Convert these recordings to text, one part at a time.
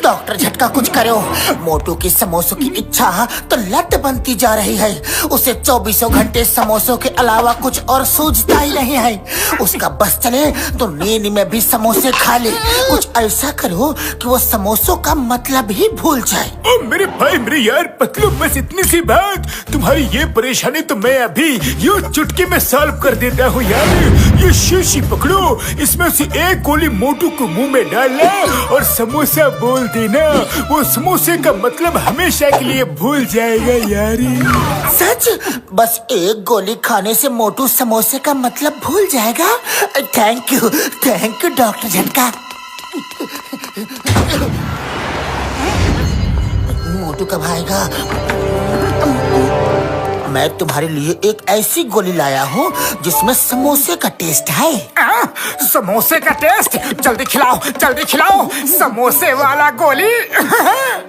Doctor झटका कुछ करो। मोटू की समोसों की इच्छा तो लत बनती जा रही है। उसे 24 घंटे समोसों के अलावा कुछ और सूझता ही नहीं है। उसका बस चले तो नींद में भी समोसे खा ले। कुछ ऐसा करो कि वो समोसों का मतलब ही भूल जाए। ओ मेरे भाई मेरे यार पतलू, बस इतनी सी बात। तुम्हारी ये परेशानी तो मैं अभी यूं चुटकी में सॉल्व कर देता हूँ यार। ये शीशी पकड़ो, इसमें से एक गोली मोटू को मुंह में डालना और समोसा बोल देना। वो समोसे का मतलब हमेशा के लिए भूल जाएगा यार। सच? बस एक गोली खाने से मोटू समोसे का मतलब भूल जाएगा? थैंक यू डॉक्टर झटका। मोटू कब आएगा? मैं तुम्हारे लिए एक ऐसी गोली लाया हूँ जिसमें समोसे का टेस्ट है। समोसे का टेस्ट? जल्दी खिलाओ समोसे वाला गोली।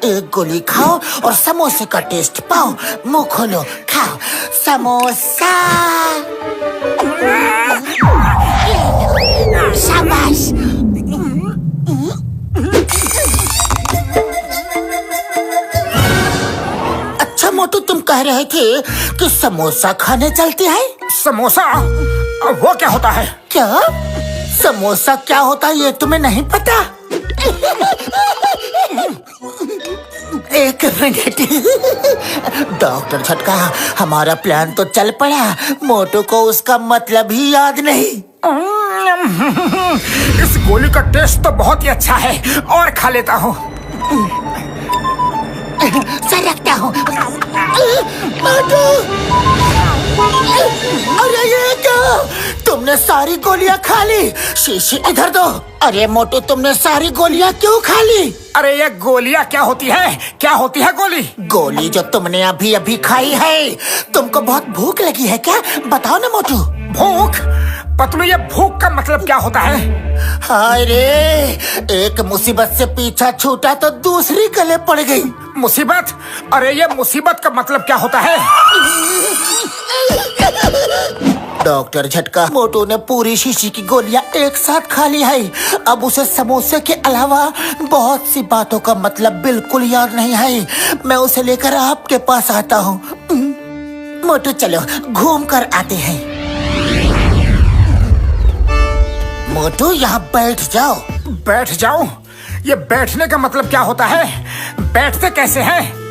एक गोली खाओ और समोसे का टेस्ट पाओ। मुंह खोलो, खाओ समोसा। शाबाश। अच्छा मोटू, तुम कह रहे थे कि समोसा खाने चलते हैं। समोसा? वो क्या होता है? क्या समोसा क्या होता है ये तुम्हें नहीं पता? एक मिनट। डॉक्टर झटका, हमारा प्लान तो चल पड़ा, मोटू को उसका मतलब ही याद नहीं। इस गोली का टेस्ट तो बहुत ही अच्छा है, और खा लेता हूँ। सर रखता हूँ। मोटू, अरे ये क्या? तुमने सारी गोलियां खा ली। शीशी इधर दो। अरे मोटू, तुमने सारी गोलियां क्यों खा ली? अरे ये गोलियां क्या होती है? क्या होती है गोली? गोली जो तुमने अभी अभी खाई है। तुमको बहुत भूख लगी है क्या? बताओ ना मोटू। भूख? पतलू, ये भूख का मतलब क्या होता है? हाय रे, एक मुसीबत से पीछा छूटा तो दूसरी गले पड़ गई। मुसीबत? अरे ये मुसीबत का मतलब क्या होता है? डॉक्टर झटका, मोटू ने पूरी शीशी की गोलियां एक साथ खा ली है। अब उसे समोसे के अलावा बहुत सी बातों का मतलब बिल्कुल याद नहीं है। मैं उसे लेकर आपके पास आता हूँ। मोटू चलो घूम कर आते हैं। मोटू यहाँ बैठ जाओ। बैठ जाओ? ये बैठने का मतलब क्या होता है? बैठते कैसे हैं?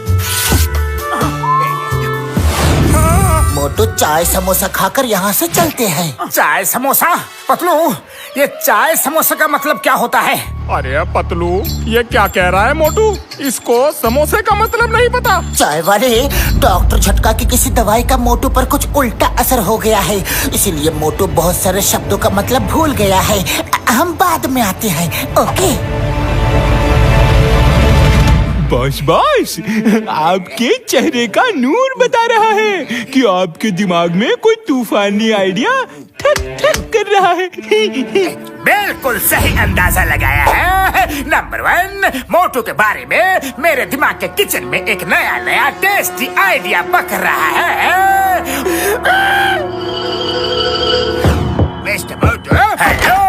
मोटू, चाय समोसा खाकर यहाँ से चलते हैं। चाय समोसा? पतलू, ये चाय समोसा का मतलब क्या होता है? अरे पतलू, ये क्या कह रहा है मोटू? इसको समोसे का मतलब नहीं पता। चाय वाले, डॉक्टर झटका की किसी दवाई का मोटू पर कुछ उल्टा असर हो गया है, इसीलिए मोटू बहुत सारे शब्दों का मतलब भूल गया है। हम बाद में आते हैं, ओके? बस आपके चेहरे का नूर बता रहा है कि आपके दिमाग में कोई तूफानी आइडिया ठक ठक कर रहा है। बिल्कुल सही अंदाजा लगाया है। नंबर 1, मोटू के बारे में मेरे दिमाग के किचन में एक नया टेस्टी आइडिया पक रहा है। Mister Motu, hello,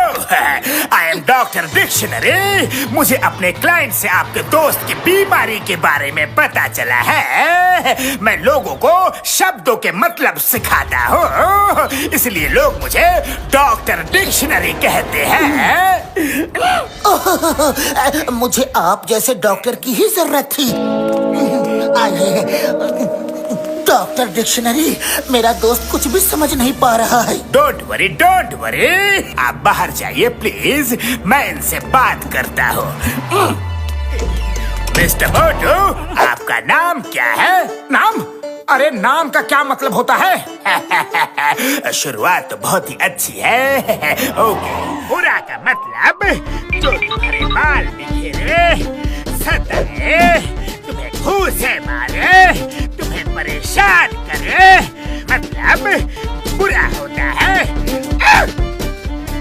I am doctor dictionary. मुझे अपने क्लाइंट से आपके दोस्त की बीमारी के बारे में पता चला है। मैं लोगों को शब्दों के मतलब सिखाता हूँ, इसलिए लोग मुझे डॉक्टर डिक्शनरी कहते हैं। मुझे आप जैसे डॉक्टर की ही जरूरत थी। डॉक्टर डिक्शनरी, मेरा दोस्त कुछ भी समझ नहीं पा रहा है। डोंट वरी, आप बाहर जाइए प्लीज, मैं इनसे बात करता हूँ। मिस्टर मोटू, आपका नाम क्या है? नाम? अरे नाम का क्या मतलब होता है? शुरुआत तो बहुत ही अच्छी है। ओके, बुरा का मतलब जो तुम्हारे बाल बिखेरे, सताए, तुम्हें घूंसे मारे, तुम्हें परेशान करे, मतलब बुरा होता है।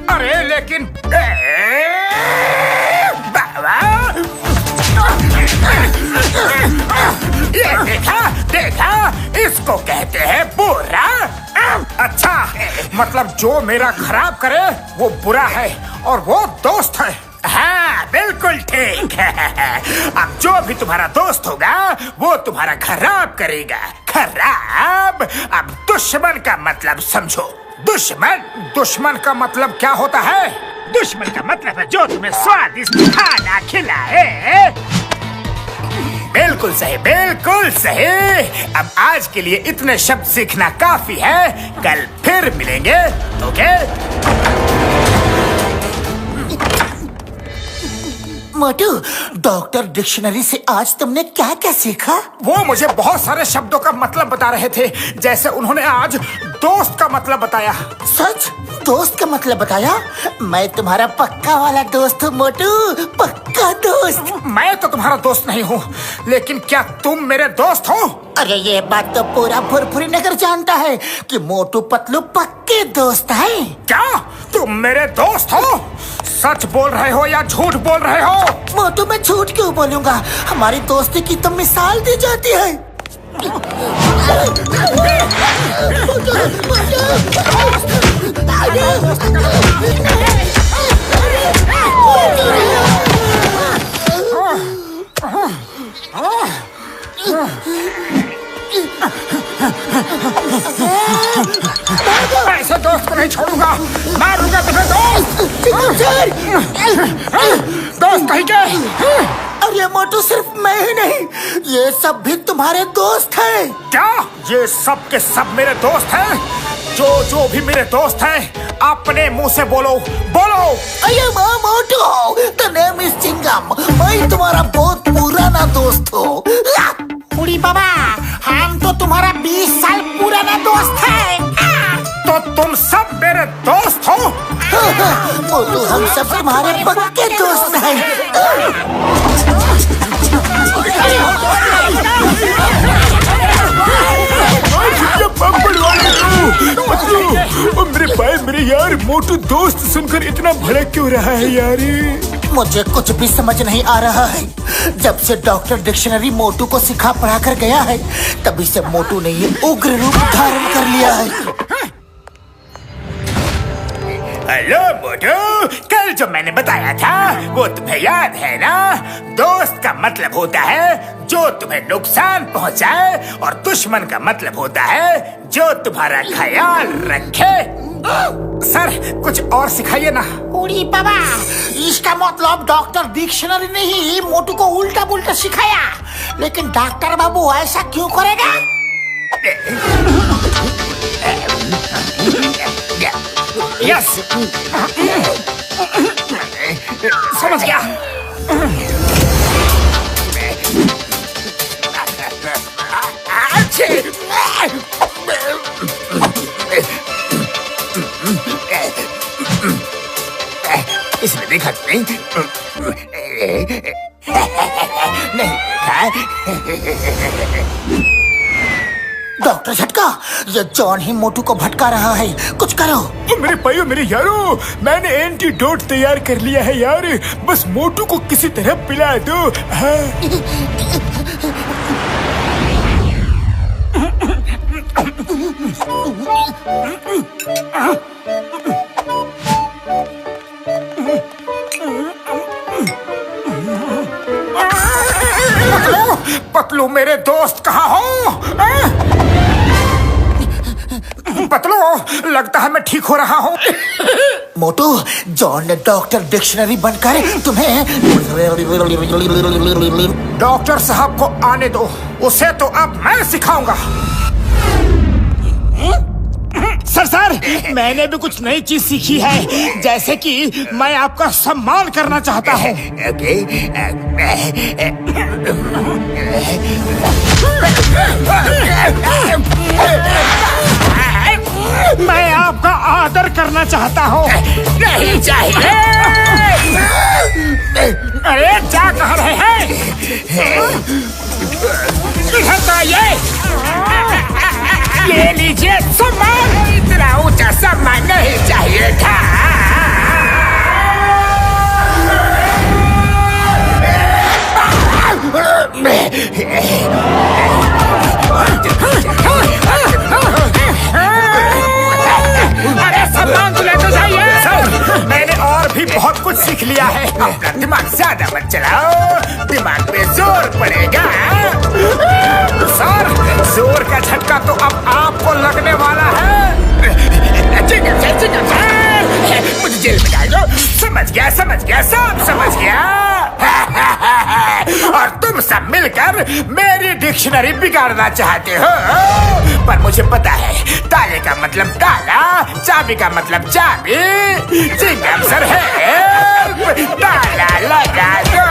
अरे लेकिन ये देखा, इसको कहते हैं बुरा। अच्छा, मतलब जो मेरा खराब करे वो बुरा है और वो दोस्त है। हाँ बिल्कुल ठीक है। अब जो भी तुम्हारा दोस्त होगा वो तुम्हारा खराब करेगा। खराब। अब दुश्मन का मतलब समझो। दुश्मन का मतलब क्या होता है? दुश्मन का मतलब है जो तुम्हें स्वादिष्ट खाना खिलाए। बिल्कुल सही, बिल्कुल सही। अब आज के लिए इतने शब्द सीखना काफी है। कल फिर मिलेंगे, ओके? मोटू, डॉक्टर डिक्शनरी से आज तुमने क्या क्या सीखा? वो मुझे बहुत सारे शब्दों का मतलब बता रहे थे। जैसे उन्होंने आज दोस्त का मतलब बताया। सच? दोस्त का मतलब बताया? मैं तुम्हारा पक्का वाला दोस्त हूँ मोटू, पक्का दोस्त। मैं तो तुम्हारा दोस्त नहीं हूँ, लेकिन क्या तुम मेरे दोस्त हो? अरे ये बात तो पूरा भुरभुरी नगर जानता है कि मोटू पतलू पक्के दोस्त हैं। क्या तुम मेरे दोस्त हो? सच बोल रहे हो या झूठ बोल रहे हो? मोटू, मैं झूठ क्यों बोलूंगा? हमारी दोस्ती की तो मिसाल दी जाती है। ऐसे दोस्त को नहीं छोड़ूंगा, मारूंगा तुम्हें। दोस्त कहीं के? अरे मोटू, सिर्फ मैं ही नहीं, ये सब भी तुम्हारे दोस्त हैं। क्या ये सब के सब मेरे दोस्त हैं? जो भी मेरे दोस्त हैं अपने मुंह से बोलो, बोलो। अरे मोटू, द नेम इज चिंगम। मैं तुम्हारा बहुत पुराना दोस्त हूँ। उड़ी बाबा, हम तो तुम्हारा 20 साल पुराना दोस्त है। तो तुम सब मेरे दोस्त हो? मोटू, हम सब तुम्हारे पक्के दोस्त हैं। मेरे भाई, मेरे यार, मोटू दोस्त सुनकर इतना भड़क क्यों रहा है यार? मुझे कुछ भी समझ नहीं आ रहा है। जब से डॉक्टर डिक्शनरी मोटू को सिखा पढ़ा कर गया है, तभी से मोटू ने ये उग्र रूप धारण कर लिया है। हेलो मोटू, कल जो मैंने बताया था वो तुम्हें याद है ना? दोस्त का मतलब होता है जो तुम्हें नुकसान पहुंचाए, और दुश्मन का मतलब होता है जो तुम्हारा ख्याल रखे। सर, कुछ और सिखाइए ना। उड़ी बाबा, इसका मतलब डॉक्टर डिक्शनरी ने ही मोटू को उल्टा पुल्टा सिखाया। लेकिन डॉक्टर बाबू ऐसा क्यों करेगा? यस, समझ गया। इसने देखा नहीं? नहीं देखा। डॉक्टर झटका, ये जॉन ही मोटू को भटका रहा है। कुछ करो। मेरे भाइयों, मेरे यारों, मैंने एंटीडोट तैयार कर लिया है यार। बस मोटू को किसी तरह पिला दो। पतलू, मेरे दोस्त कहाँ हो? पतलू, लगता है मैं ठीक हो रहा हूँ। मोटू, जॉन ने डॉक्टर डिक्शनरी बनकर तुम्हें। डॉक्टर साहब को आने दो, उसे तो अब मैं सिखाऊंगा। सर, मैंने भी कुछ नई चीज सीखी है। जैसे कि मैं आपका सम्मान करना चाहता हूँ। मैं आपका आदर करना चाहता हूँ। नहीं चाहिए। अरे क्या कह रहे हैं? इधर तो आइए। ले लीजिए सम्मान। इतना ऊंचा सम्मान नहीं चाहिए था। अरे सम्मान तो लेते जाइए। मैंने और भी बहुत कुछ सीख लिया है। अपना दिमाग ज्यादा ज्यादा मत चलाओ, दिमाग पे जोर पड़ेगा। सर, जोर का झटका तो अब आपको लगने वाला है। मुझे जेल में डाल दो। समझ गया, सब समझ गया। और तुम सब मिलकर मेरी डिक्शनरी बिगाड़ना चाहते हो, पर मुझे पता है ताले का मतलब ताला, चाबी का मतलब चाबी। चिंगम सर है, ताला लगा दो।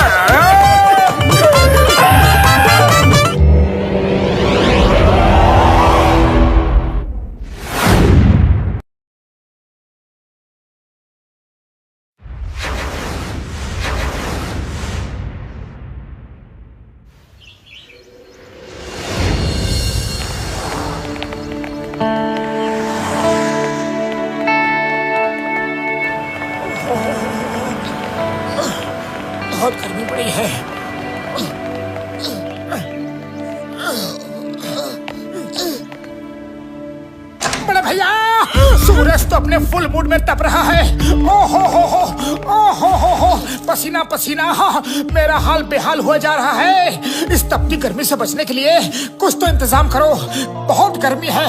बहुत गर्मी पड़ी है। बड़े भैया, सूरज तो अपने फुल मूड में तप रहा है। ओ हो, पसीना पसीना, मेरा हाल बेहाल हुआ जा रहा है। इस तपती गर्मी से बचने के लिए कुछ तो इंतजाम करो, बहुत गर्मी है।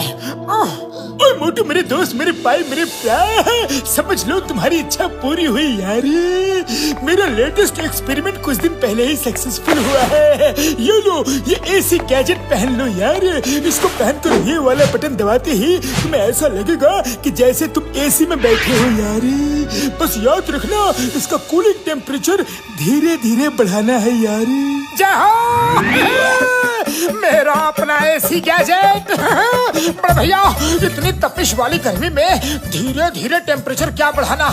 ओए मोटू, मेरे दोस्त, मेरे भाई, मेरे प्यार, समझ लो तुम्हारी इच्छा पूरी हुई यार। मेरा लेटेस्ट एक्सपेरिमेंट कुछ दिन पहले ही सक्सेसफुल हुआ है। ये लो, ये एसी गैजेट पहन लो यार। इसको पहनकर ये वाला बटन दबाते ही तुम्हें ऐसा लगेगा कि जैसे तुम एसी में बैठे हो यार। बस याद रखना, इसका कूलिंग टेम्परेचर धीरे धीरे बढ़ाना है यार। मेरा अपना एसी गैजेट। बड़े भैया, इतनी तपिश वाली गर्मी में धीरे धीरे टेम्परेचर क्या बढ़ाना,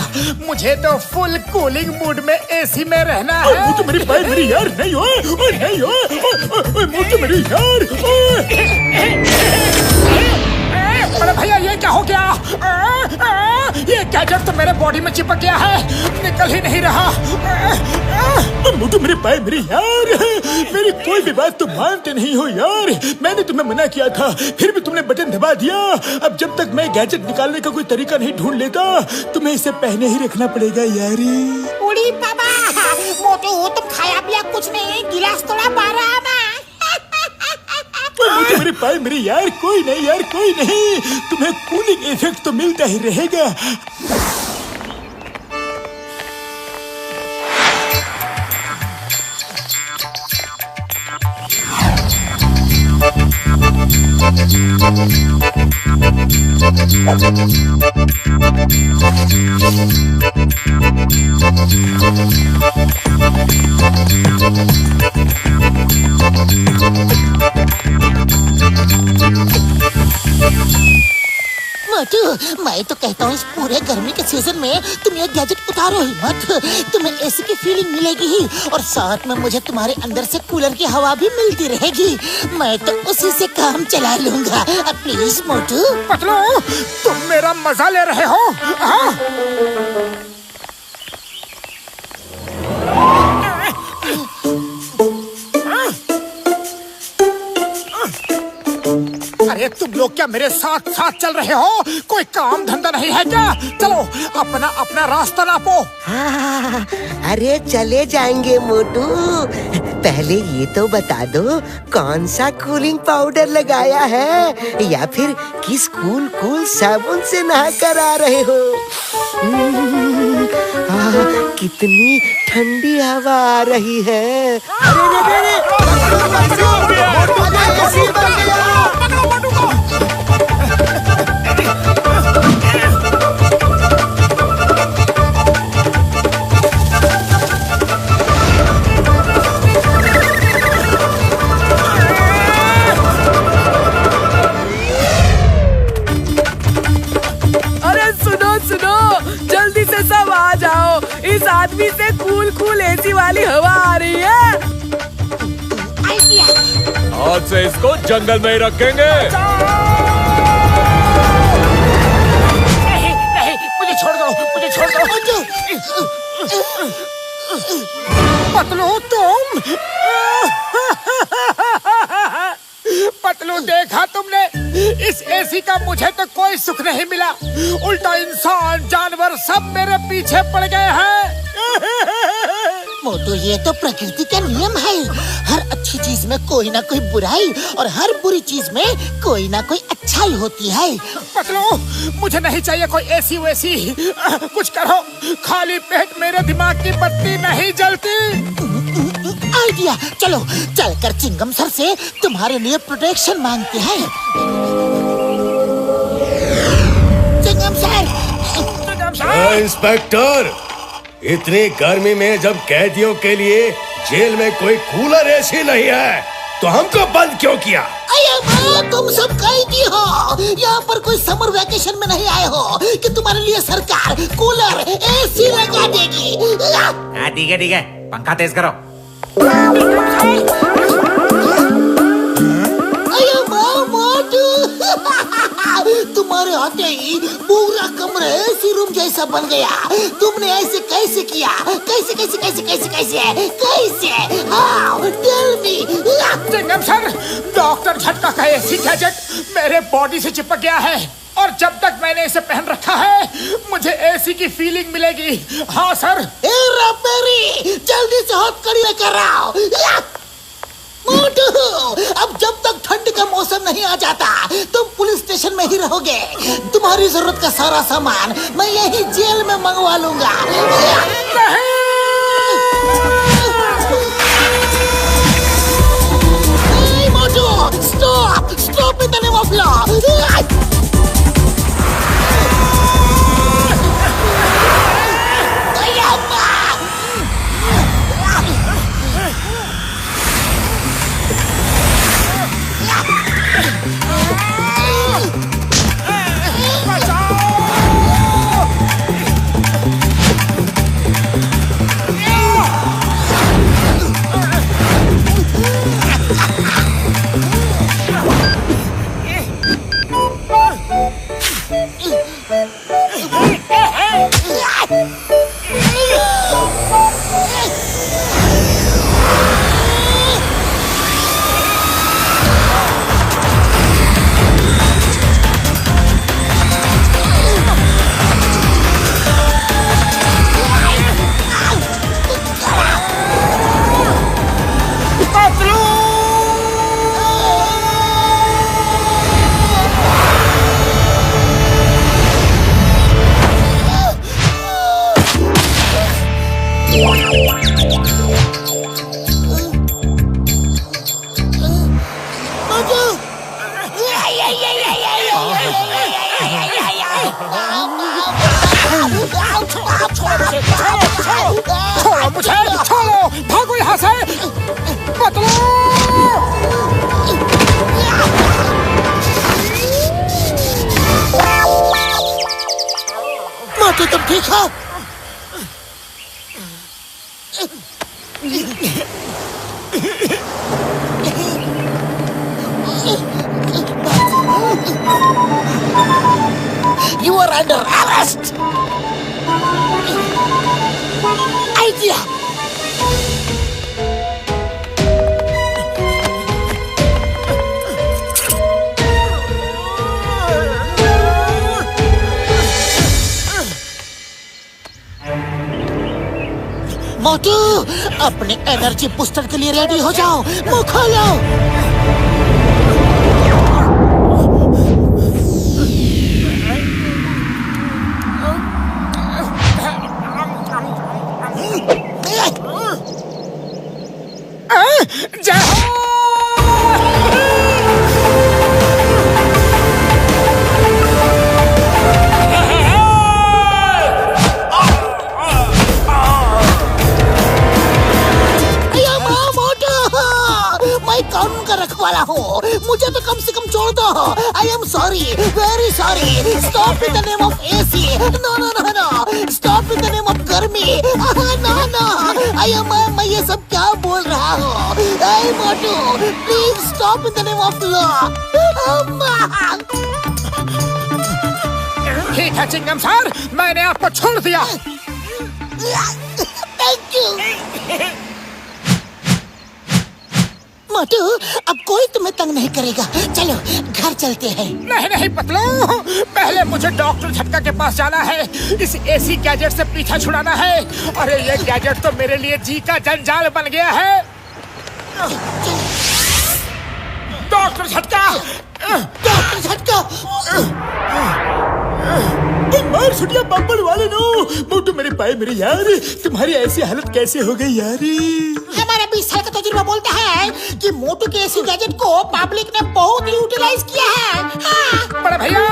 मुझे तो फुल कूलिंग मूड में एसी में रहना है। मोटू मेरी भाई, मेरी यार, नहीं हो, नहीं हो, मोटू मेरी यार। बड़े भैया, ये क्या हो गया? ये गैजेट तो मेरे बॉडी में चिपक गया है, निकल ही नहीं रहा। मोटू मेरे भाई, मेरी यार, मेरी कोई भी बात तुम मानते नहीं हो यार। मैंने तुम्हें मना किया था, फिर भी तुमने बटन दबा दिया। अब जब तक मैं गैजेट निकालने का कोई तरीका नहीं ढूंढ लेता, तुम्हें इसे पहने ही रखना पड़ेगा यार। उड़ी बाबा, मोटू तुम खाया पिया कुछ नहीं, गिलास थोड़ा बारा ना। मुझे मेरे भाई, मेरी यार, कोई नहीं यार, कोई नहीं, तुम्हें कूलिंग इफेक्ट तो मिलता ही रहेगा। मोटू, मैं तो कहता हूँ इस पूरे गर्मी के सीजन में तुम ये गैजेट उतारो ही मत। तुम्हें एसी की फीलिंग मिलेगी ही, और साथ में मुझे तुम्हारे अंदर से कूलर की हवा भी मिलती रहेगी। मैं तो उसी से काम चला लूंगा। प्लीज मोटू। पतलू, तुम मेरा मजा ले रहे हो? हाँ? अरे तुम लोग क्या मेरे साथ साथ चल रहे हो? कोई काम धंधा नहीं है क्या? चलो अपना अपना रास्ता नापो। हाँ, अरे चले जाएंगे मोटू। पहले ये तो बता दो, कौन सा कूलिंग पाउडर लगाया है, या फिर किस कूल साबुन से नहा कर आ रहे हो? कितनी ठंडी हवा आ रही है। अरे जल्दी से सब आ जाओ, इस आदमी से कूल एसी वाली हवा आ रही है। आज से इसको जंगल में ही रखेंगे। नहीं, मुझे छोड़ दो, मुझे छोड़ दो। पतलू तुम, पतलू देखा तुमने, इस एसी का मुझे तो कोई सुख नहीं मिला, उल्टा इंसान जानवर सब मेरे पीछे पड़ गए हैं। मोटू, ये तो प्रकृति का नियम है। हर अच्छी चीज में कोई ना कोई बुराई और हर बुरी चीज में कोई ना कोई अच्छाई होती है। पतलू, मुझे नहीं चाहिए कोई ऐसी वैसी। कुछ करो, खाली पेट मेरे दिमाग की बत्ती नहीं जलती। आइडिया, चलो चलकर चिंगम सर से तुम्हारे लिए प्रोटेक्शन मांगते हैं। चिंगम सर। इंस्पेक्टर, इतनी गर्मी में जब कैदियों के लिए जेल में कोई कूलर एसी नहीं है तो हमको बंद क्यों किया? तुम सब कैदी हो, यहाँ पर कोई समर वैकेशन में नहीं आए हो कि तुम्हारे लिए सरकार कूलर एसी लगा देगी। ठीक है, पंखा तेज करो। तुम्हारे आते ही पूरा कमरा एसी रूम जैसा बन गया। तुमने ऐसे कैसे किया? कैसे कैसे कैसे कैसे कैसे कैसे? Tell me. चिंगम सर, डॉक्टर झटका का एसी गैजेट मेरे बॉडी से चिपक गया है और जब तक मैंने इसे पहन रखा है मुझे एसी की फीलिंग मिलेगी। हाँ सर। जल्दी से हाथ कड़ी लेकर आओ। मोटू, अब जब तक ठंड का मौसम नहीं आ जाता तुम पुलिस स्टेशन में ही रहोगे। तुम्हारी जरूरत का सारा सामान मैं यही जेल में मंगवा लूंगा। नहीं मोटू, stop stop in the name of law. छोड़ो मुझे, छोड़ो, भागो यहाँ से। मोटू, तुम ठीक हो? You are under arrest. Idea. मोटू, अपने एनर्जी बूस्टर के लिए रेडी हो जाओ। मुंह खोलो। कानून का रखवाला हो, मुझे तो कम से कम छोड़ दो। I am sorry, very sorry. Stop in the name of AC. No no no no, stop in the name of गर्मी। नो नो, आई एम, मैं ये सब क्या बोल रहा हूँ? आई मोटू, please stop in the name of law. ठीक है चिंगम सर, मैंने आपको छोड़ दिया। Thank you. मोटू अब कोई तुम्हें तंग नहीं करेगा, चलो घर चलते हैं। नहीं नहीं पतलू, पहले मुझे डॉक्टर झटका के पास जाना है, इस एसी गैजेट से पीछा छुड़ाना है। अरे ये गैजेट तो मेरे लिए जी का जंजाल बन गया है। डॉक्टर झटका, डॉक्टर झटका। मार छुटिया पापड़ वाले नो। मोटू मेरे पाए मेरे यार, तुम्हारी ऐसी हालत कैसे हो गई यार? हमारा 20 साल का तजुर्बा बोलता है कि मोटू के एसी गैजेट को पब्लिक ने बहुत यूटिलाइज किया है। हाँ। बड़े भैया,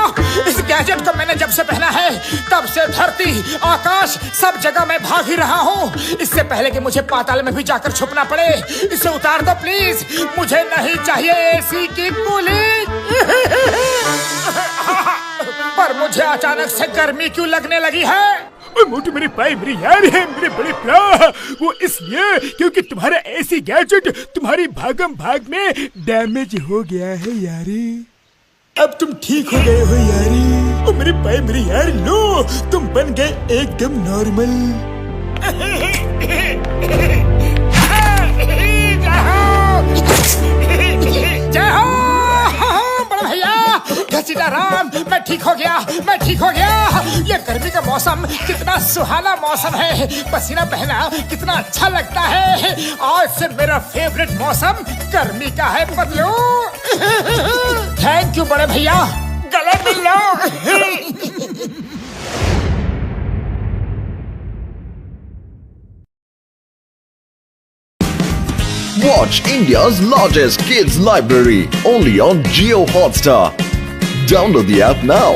इस गैजेट को मैंने जब से पहना है तब से धरती आकाश सब जगह मैं भाग ही रहा हूँ। इससे पहले कि मुझे पाताल में भी जाकर छुपना पड़े, इसे उतार दो प्लीज। मुझे नहीं चाहिए एसी की कूलिंग। पर मुझे अचानक से गर्मी क्यों लगने लगी है? मोटू मेरे भाई मेरे यार है, मेरे बड़े प्रा, वो इसलिए क्योंकि तुम्हारा ऐसी गैजेट तुम्हारी भागम भाग में डैमेज हो गया है यारी। अब तुम ठीक हो गए हो यारी। ओ मेरे भाई मेरे यार, लो तुम बन गए एकदम नॉर्मल। जय हो बड़े भैया, घसीटा राम, मैं ठीक हो गया, मैं ठीक हो गया। ये गर्मी का मौसम कितना सुहाना मौसम है, पसीना बहना कितना अच्छा लगता है। आज से मेरा फेवरेट मौसम गर्मी का है पतलू। थैंक यू बड़े भैया, गले मिल लो। Watch India's largest kids library only on Jio Hotstar. Download the app now.